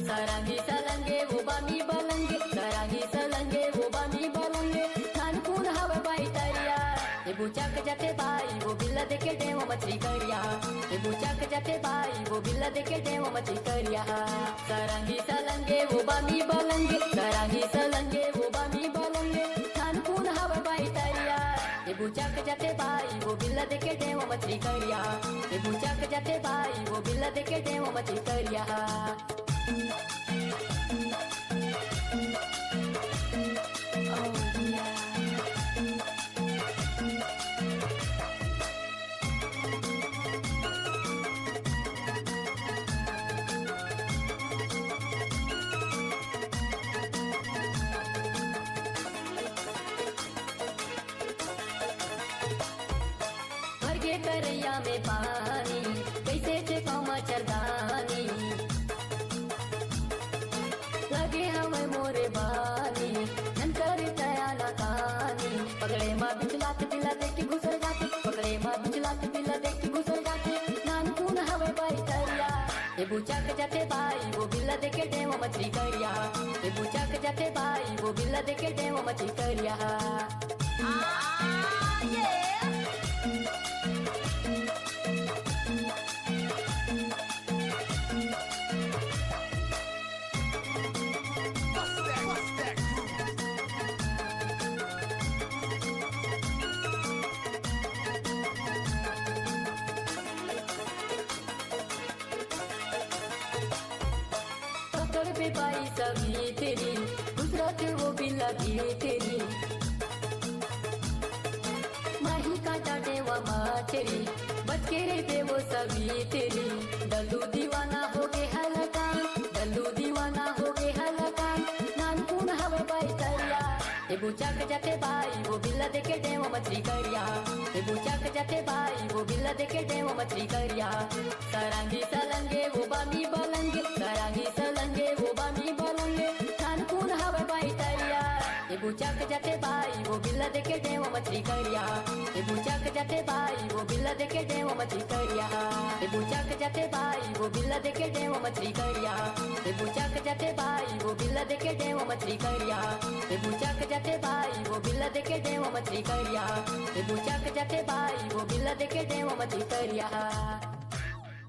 सरांगी सलंगे वो बामी बलंगे, सरांगी सलंगे वो बामी बलंगे, खानपून हवे बाई तरिया। ये बुचक जाते बाई वो बिल्ला देखे डेमो मछली करिया, ये बुचक जाते बाई वो बिल्ला देखे डेमो मछली करिया। सरांगी सलंगे वो बामी बलंगे, सरांगी सलंगे वो बामी बलंगे, खानपून हवे बाई तरिया। ये बुचक जाते बाई वो बिल्ला देखे डेमो मछली करिया, ये बुचक जाते बाई वो बिल्ला देखे डेमो मछली करिया। भरगे करैया में पानी कैसे छेकाऊ मच्छरदानी, लगे हमें मोरे बानी झनकर तया ना कानी। पकड़े माँ बिचलात बिल्ला देख के घुसर जाते, पकड़े माँ बिचलात बिल्ला देख के घुसर जाते, नानकून हवे बाई तरिया। ये बुचक जाते बाई वो बिल्ला देखे डेमो मछली करिया, ये बुचक जाते बाई वो बिल्ला देखे डेमो मछली करिया। पकड़ पे पाई सभी तेरी, दूसरा थे वो बिल्ला भी तेरी। माही काटा देवा माचेरी, बच के रहते वो सभी तेरी। डल्लू दीवाना हो गए हलकान, डल्लू दीवाना हो गए हलकान, नानकून हवे बाई तरिया। ये बुचक जाते बाई वो बिल्ला देखे डेमो मछली करिया, ये बुचक जाते बाई वो बिल्ला देखे डेमो मछली करिया। सरांगी सलंगे वो बामी बलंगे, सरांगी सलंगे वो बामी बलंगे, खानपून हवे बाई तरिया। ये बुचक जाते बाई वो बिल्ला देखे डेमो मछली करिया, ये बुचक जाते बाई वो बिल्ला देखे डेमो मछली करिया। ये बुचक जाते बाई वो बिल्ला देखे डेमो मछली करिया, ये बुचक जाते बाई वो बिल्ला देखे डेमो मछली करिया। ये बुचक जाते बाई वो बिल्ला देखे डेमो मछली करिया, ये बुचक जाते बाई वो बिल्ला देखे डेमो मछली करिया।